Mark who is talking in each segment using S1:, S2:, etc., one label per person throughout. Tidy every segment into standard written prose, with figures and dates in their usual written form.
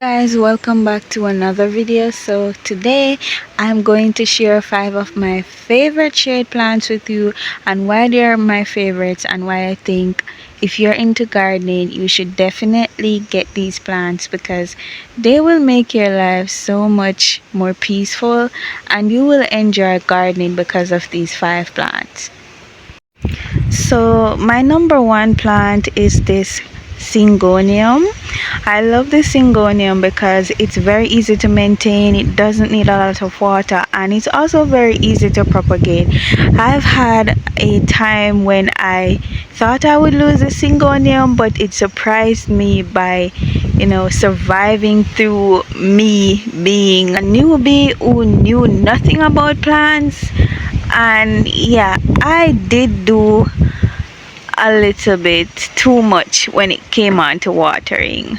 S1: Guys, welcome back to another video. So today I'm going to share 5 of my favorite shade plants with you and why they are my favorites and why I think if you're into gardening you should definitely get these plants because they will make your life so much more peaceful and you will enjoy gardening because of these 5 plants. So my number one plant is this Singonium. I love the Singonium because it's very easy to maintain, it doesn't need a lot of water, and it's also very easy to propagate. I've had a time when I thought I would lose the Singonium, but it surprised me by surviving through me being a newbie who knew nothing about plants. And yeah, I did do a little bit too much when it came on to watering,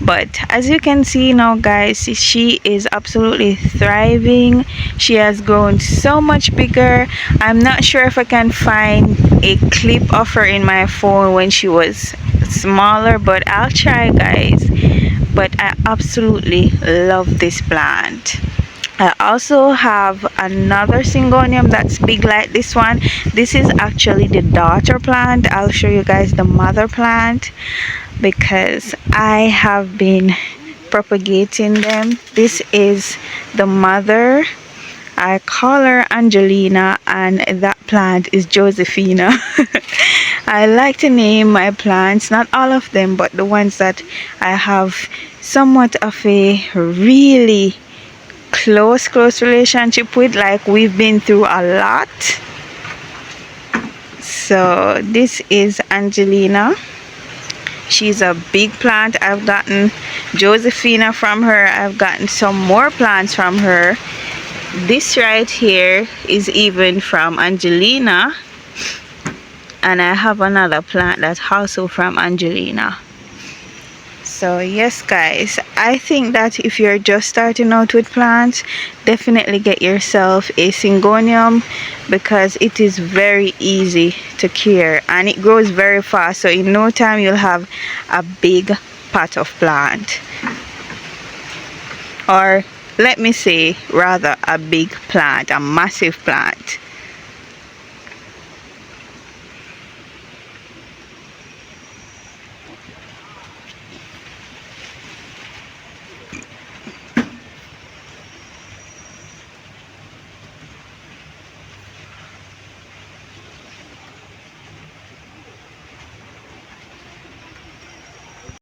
S1: but as you can see now guys, she is absolutely thriving. She has grown so much bigger. I'm not sure if I can find a clip of her in my phone when she was smaller, but I'll try guys. But I absolutely love this plant. I also have another Singonium that's big like this one. This is actually the daughter plant. I'll show you guys the mother plant because I have been propagating them. This is the mother. I call her Angelina and that plant is Josephina. I like to name my plants, not all of them, but the ones that I have somewhat of a really close relationship with, like we've been through a lot. So this is Angelina. She's a big plant. I've gotten Josephina from her. I've gotten some more plants from her. This right here is even from Angelina, and I have another plant that's also from Angelina. So yes guys, I think that if you're just starting out with plants, definitely get yourself a Singonium because it is very easy to care and it grows very fast. So in no time you'll have a big pot of plant, or let me say rather a big plant, a massive plant.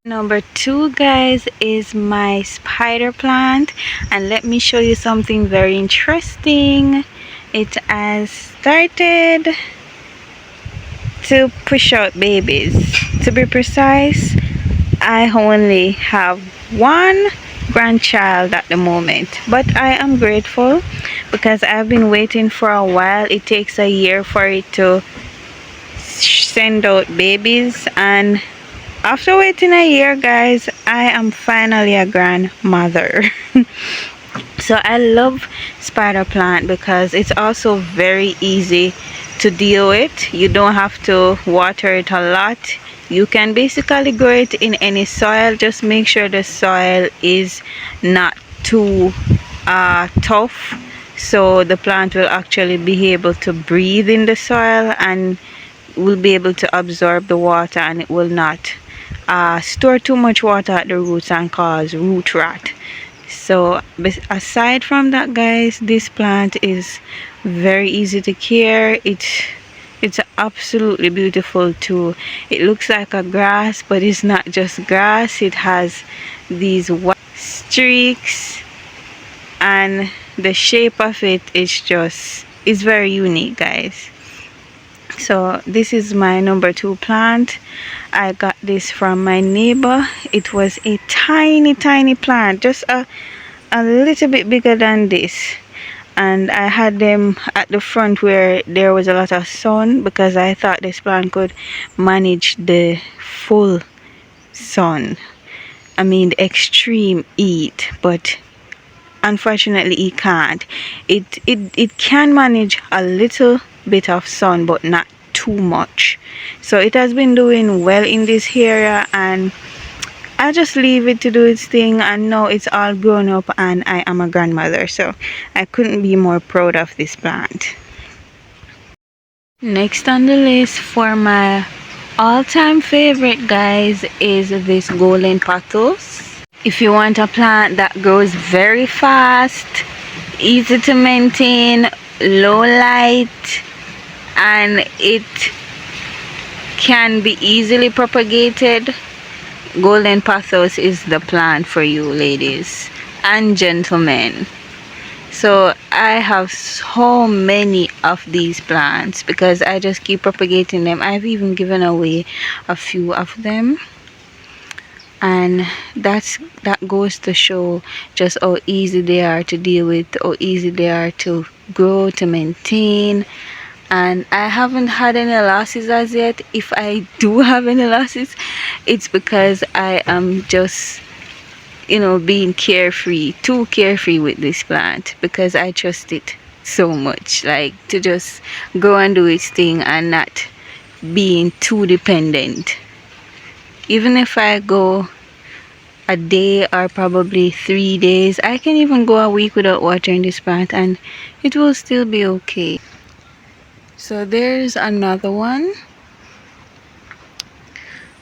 S1: Number 2 guys is my spider plant, and let me show you something very interesting. It has started to push out babies. To be precise, I only have one grandchild at the moment, but I am grateful because I've been waiting for a while. It takes a year for it to send out babies, and after waiting a year guys, I am finally a grandmother. So I love spider plant because it's also very easy to deal with. You don't have to water it a lot. You can basically grow it in any soil. Just make sure the soil is not too tough, so the plant will actually be able to breathe in the soil and will be able to absorb the water, and it will not store too much water at the roots and cause root rot. So aside from that guys, this plant is very easy to care. It's absolutely beautiful too. It looks like a grass, but it's not just grass. It has these white streaks and the shape of it is very unique guys. So this is my number 2 plant. I got this from my neighbor. It was a tiny plant, just a little bit bigger than this, and I had them at the front where there was a lot of sun because I thought this plant could manage the full sun, I mean the extreme heat, but unfortunately it can't. It can manage a little bit of sun but not too much. So it has been doing well in this area, and I just leave it to do its thing, and now it's all grown up and I am a grandmother, so I couldn't be more proud of this plant. Next on the list for my all-time favorite, guys, is this golden pothos. If you want a plant that grows very fast, easy to maintain, low light, and it can be easily propagated, golden pothos is the plant for you, ladies and gentlemen. So I have so many of these plants because I just keep propagating them. I've even given away a few of them, and that goes to show just how easy they are to deal with, how easy they are to grow, to maintain. And I haven't had any losses as yet. If I do have any losses, it's because I am just, being carefree, too carefree with this plant, because I trust it so much, like to just go and do its thing and not being too dependent. Even if I go a day or probably 3 days, I can even go a week without watering this plant and it will still be okay. So there's another one,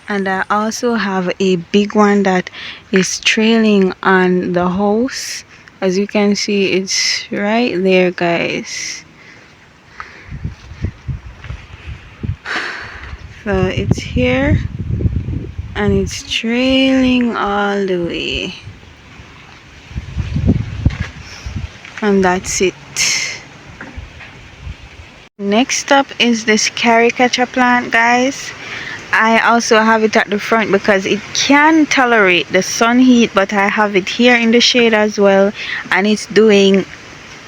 S1: and I also have a big one that is trailing on the house. As you can see, it's right there, guys. So it's here and it's trailing all the way, and that's it. Next up is this caricature plant, guys. I also have it at the front because it can tolerate the sun heat, but I have it here in the shade as well, and it's doing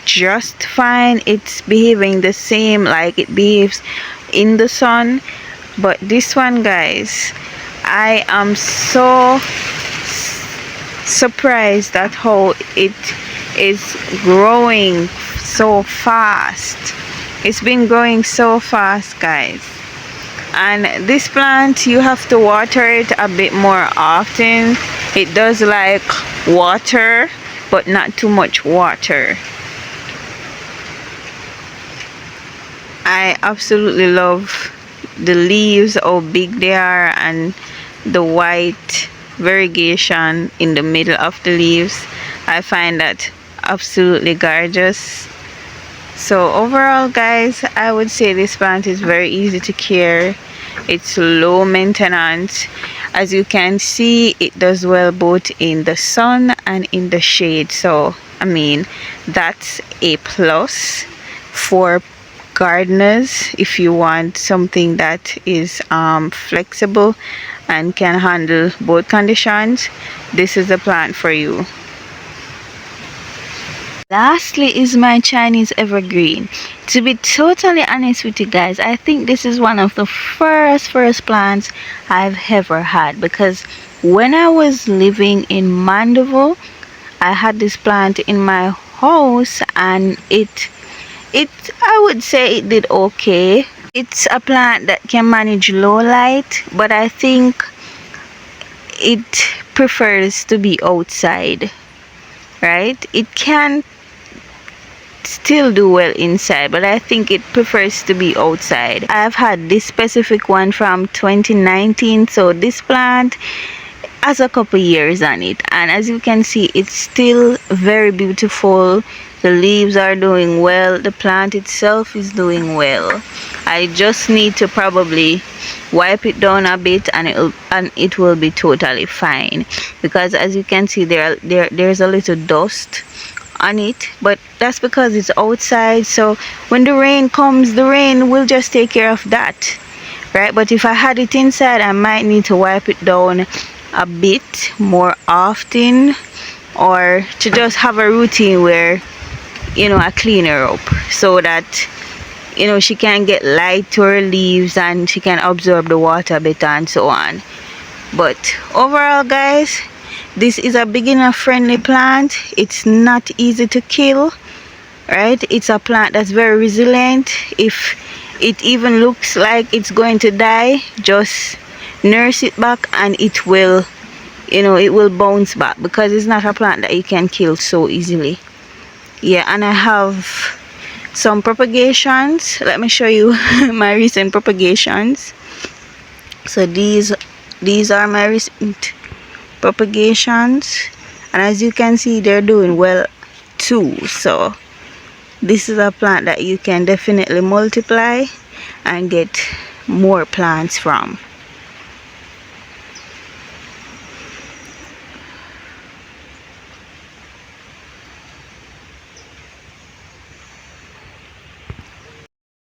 S1: just fine. It's behaving the same like it behaves in the sun. But this one, guys, I am so surprised at how it is growing so fast. It's been growing so fast, guys. And this plant, you have to water it a bit more often. It does like water, but not too much water. I absolutely love the leaves, how big they are, and the white variegation in the middle of the leaves. I find that absolutely gorgeous. So overall, guys, I would say this plant is very easy to care. It's low maintenance. As you can see, it does well both in the sun and in the shade. So I mean, that's a plus for gardeners. If you want something that is flexible and can handle both conditions, this is the plant for you. Lastly is my Chinese evergreen. To be totally honest with you guys, I think this is one of the first plants I've ever had, because when I was living in Mandeville, I had this plant in my house, and it I would say it did okay. It's a plant that can manage low light, but I think it prefers to be outside, right? It can still do well inside, but I think it prefers to be outside. I've had this specific one from 2019, so this plant has a couple years on it, and as you can see, it's still very beautiful. The leaves are doing well, the plant itself is doing well. I just need to probably wipe it down a bit, and it will be totally fine, because as you can see, there's a little dust on it, but that's because it's outside. So when the rain comes, the rain will just take care of that, right? But if I had it inside, I might need to wipe it down a bit more often, or to just have a routine where I clean her up, so that she can get light to her leaves and she can absorb the water better and so on. But overall, guys, this is a beginner friendly plant. It's not easy to kill, right? It's a plant that's very resilient. If it even looks like it's going to die, just nurse it back and it will you know, it will bounce back because it's not a plant that you can kill so easily. Yeah, and I have some propagations. Let me show you my recent propagations. So these are my recent propagations, and as you can see, they're doing well too. So this is a plant that you can definitely multiply and get more plants from.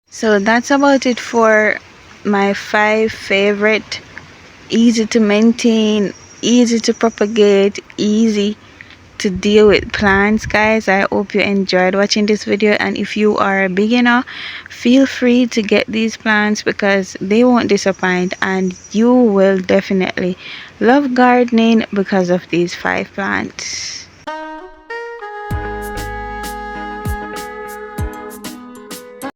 S1: So that's about it for my 5 favorite, easy to maintain, easy to propagate, easy to deal with plants. Guys, I hope you enjoyed watching this video, and if you are a beginner, feel free to get these plants because they won't disappoint, and you will definitely love gardening because of these 5 plants.